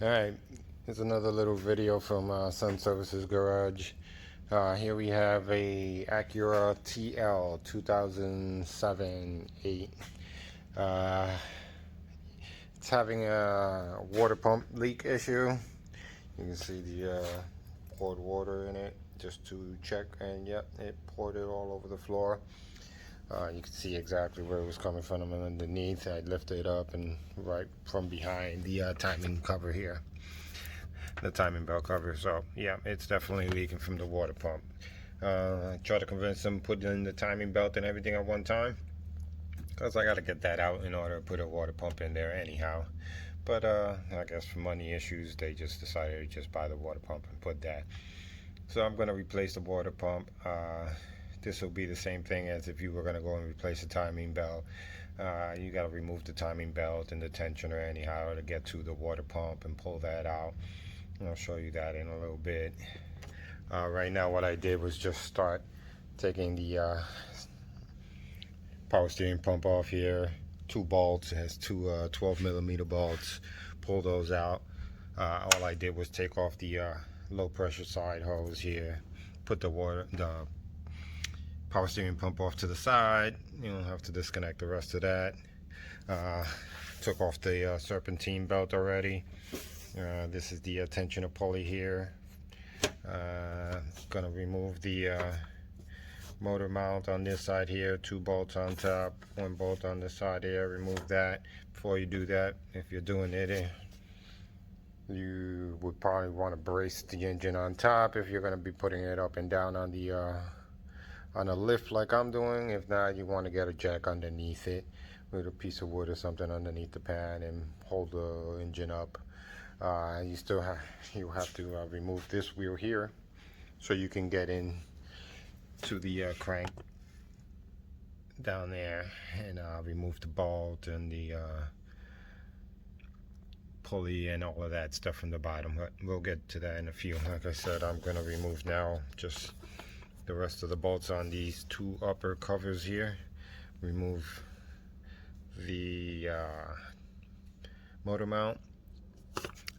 Alright, here's another little video from Sun Services Garage. Here we have a Acura TL 2007-8. It's having a water pump leak issue. You can see the poured water in it just to check, and yep, it poured it all over the floor. You can see exactly where it was coming from underneath. I lifted it up and right from behind the timing cover here, the timing belt cover. So yeah, it's definitely leaking from the water pump. I tried to convince them to put in the timing belt and everything at one time, because I got to get that out in order to put a water pump in there anyhow. But I guess for money issues, they just decided to just buy the water pump and put that. So I'm going to replace the water pump. This will be the same thing as if you were going to go and replace the timing belt. You got to remove the timing belt and the tensioner anyhow to get to the water pump and pull that out. And I'll show you that in a little bit. Right now what I did was just start taking the power steering pump off here. Two bolts. It has two 12mm bolts. Pull those out. All I did was take off the low pressure side hose here. Put the power steering pump off to the side. You don't have to disconnect the rest of that. Took off the serpentine belt already. This is the tensioner pulley here. Gonna remove the motor mount on this side here. Two bolts on top, one bolt on this side here. Remove that. Before you do that, if you're doing it, you would probably want to brace the engine on top if you're going to be putting it up and down on the on a lift like I'm doing. If not, you want to get a jack underneath it with a piece of wood or something underneath the pan and hold the engine up. You have to remove this wheel here so you can get in to the crank down there, and remove the bolt and the pulley and all of that stuff from the bottom. But we'll get to that in a few. Like I said, I'm going to remove now just the rest of the bolts on these two upper covers here. Remove the motor mount.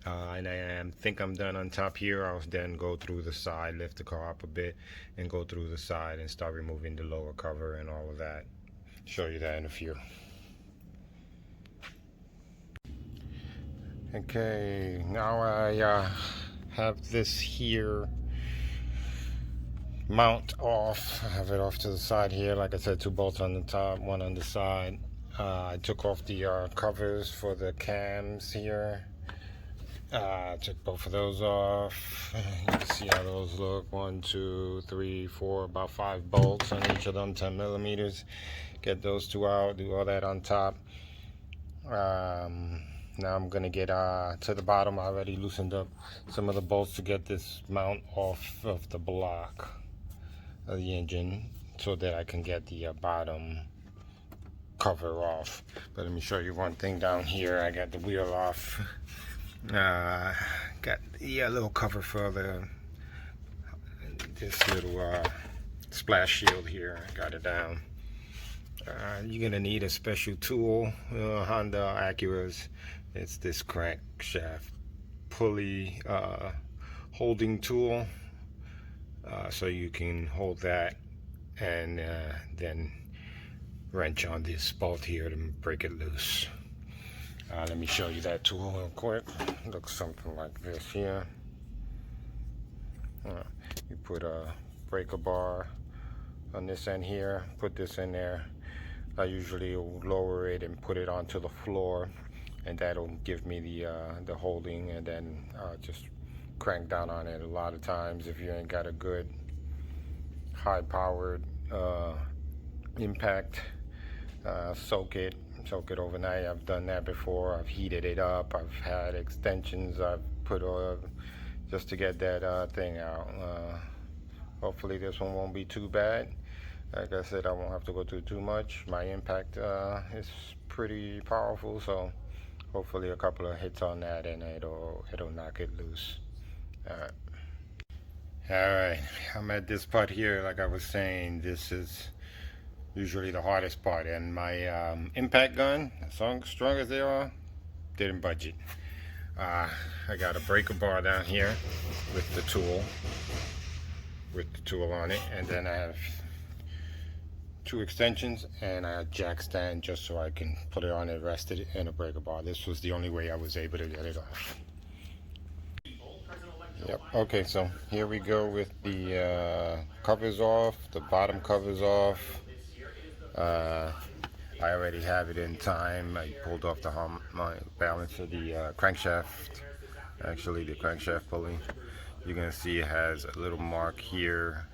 And I think I'm done on top here. I'll then go through the side, lift the car up a bit, and go through the side and start removing the lower cover and all of that. Show you that in a few. Okay, now I have this here mount off. I have it off to the side here. Like I said, two bolts on the top, one on the side. I took off the covers for the cams here. Took both of those off. You can see how those look. 1, 2, 3, 4, about 5 bolts on each of them, 10mm. Get those two out, do all that on top. Now I'm gonna get to the bottom. I already loosened up some of the bolts to get this mount off of the block of the engine so that I can get the bottom cover off. But let me show you one thing down here. I got the wheel off. Got the little cover for this little splash shield here. I got it down. You're gonna need a special tool. Honda Acuras. It's this crankshaft pulley holding tool, so you can hold that and then wrench on this bolt here to break it loose. Let me show you that tool real quick. It looks something like this here. You put a breaker bar on this end here, put this in there. I usually will lower it and put it onto the floor, and that'll give me the holding, and then just crank down on it. A lot of times if you ain't got a good high powered impact, soak it overnight. I've done that before. I've heated it up. I've had extensions I've put oil just to get that thing out. Hopefully this one won't be too bad. Like I said, I won't have to go through too much. My impact is pretty powerful, so hopefully a couple of hits on that and it'll knock it loose. Alright, I'm at this part here. Like I was saying, this is usually the hardest part, and my impact gun, as strong as they are, didn't budge it. I got a breaker bar down here with the tool, on it, and then I have two extensions and a jack stand just so I can put it on it, rest it in a breaker bar. This was the only way I was able to get it off. Yep. Okay, so here we go with the covers off, the bottom covers off. I already have it in time. I pulled off the my balance of the crankshaft, actually the crankshaft pulley. You're gonna see it has a little mark here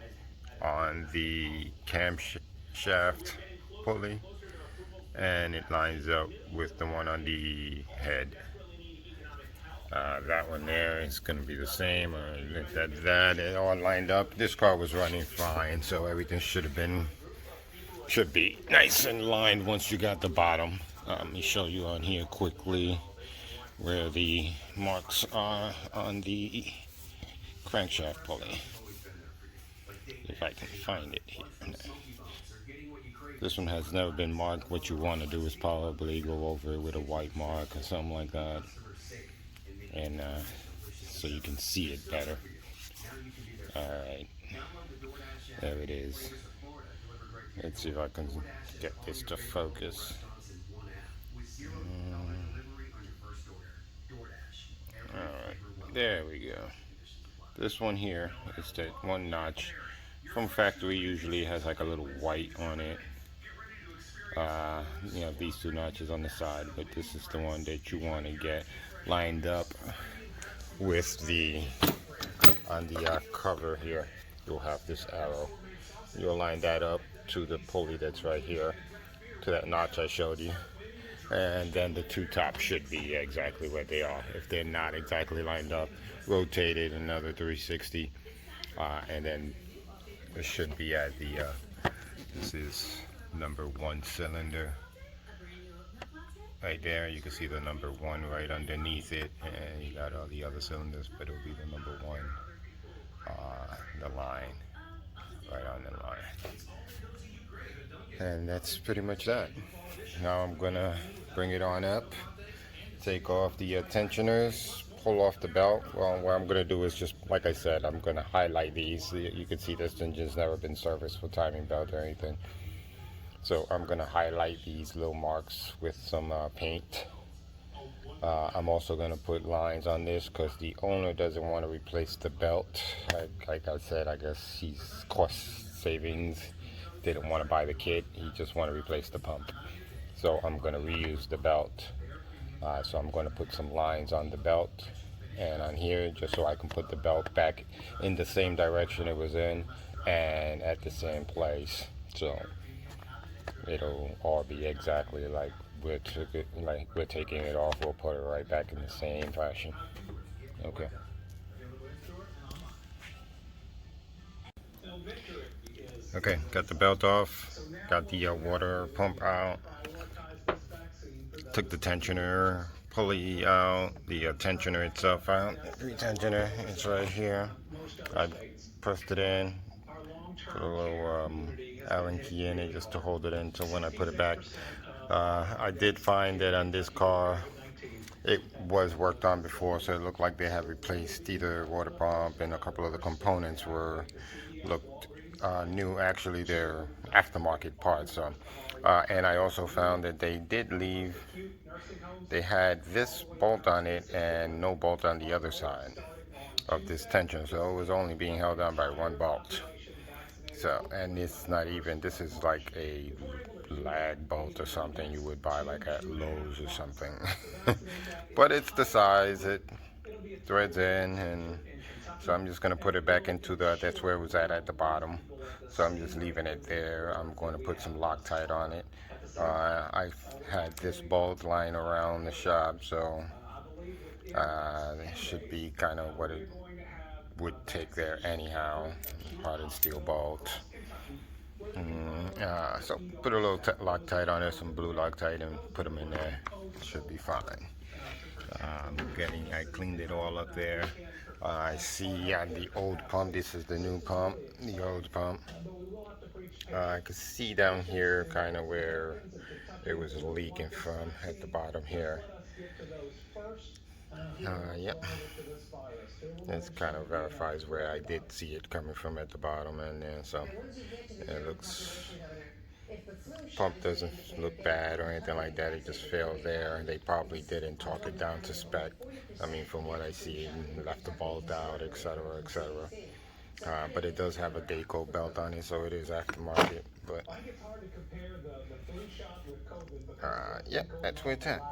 on the camshaft pulley, and it lines up with the one on the head. That one there is going to be the same. That it all lined up. This car was running fine, so everything should be nice and lined once you got the bottom. Let me show you on here quickly where the marks are on the crankshaft pulley, if I can find it here. This one has never been marked. What you want to do is probably go over it with a white mark or something like that, and so you can see it better. Alright, there it is. Let's see if I can get this to focus. Alright, there we go. This one here is that one notch from factory, usually has like a little white on it. You know, these two notches on the side, but this is the one that you want to get lined up with the on the cover here. You'll have this arrow. You'll line that up to the pulley that's right here, to that notch I showed you, and then the two tops should be exactly where they are. If they're not exactly lined up, rotate it another 360, and then it should be at the this is number 1 cylinder right there. You can see the number 1 right underneath it, and you got all the other cylinders, but it'll be the number 1, the line right on the line. And that's pretty much that. Now I'm gonna bring it on up, take off the tensioners, pull off the belt. Well, what I'm gonna do is just, like I said, I'm gonna highlight these. You can see this engine's never been serviced for timing belt or anything. So I'm gonna highlight these little marks with some paint. I'm also gonna put lines on this because the owner doesn't want to replace the belt. Like I said, I guess he's cost savings. Didn't want to buy the kit. He just want to replace the pump. So I'm gonna reuse the belt. So I'm going to put some lines on the belt and on here just so I can put the belt back in the same direction it was in and at the same place. So it'll all be exactly like we're taking it off. We'll put it right back in the same fashion. Okay. Okay, got the belt off, got the water pump out, took the tensioner pulley out, the tensioner itself out. The tensioner is right here. I pressed it in, put a little Allen key in it just to hold it in so when I put it back. I did find that on this car it was worked on before, so it looked like they had replaced either water pump, and a couple of the components looked new. Actually, they're aftermarket parts. So, and I also found that they did leave. They had this bolt on it and no bolt on the other side of this tension, so it was only being held on by one bolt. So, and it's not even. This is like a lag bolt or something you would buy like at Lowe's or something. But it's the size, it threads in, and so I'm just going to put it back into that's where it was at the bottom. So I'm just leaving it there. I'm going to put some Loctite on it. I had this bolt lying around the shop, so it should be kind of what it would take there anyhow. Hardened steel bolt. So put a little Loctite on it, some blue Loctite, and put them in there. Should be fine. I cleaned it all up there. I see on the old pump, this is the new pump, the old pump. I could see down here kind of where it was leaking from at the bottom here. Yep. This kind of verifies where I did see it coming from at the bottom, and then so it looks, pump doesn't look bad or anything like that. It just failed there. They probably didn't torque it down to spec. I mean, from what I see, left the bolt out, etc., etc. But it does have a Daco belt on it, so it is aftermarket. But yeah, that's where it's at.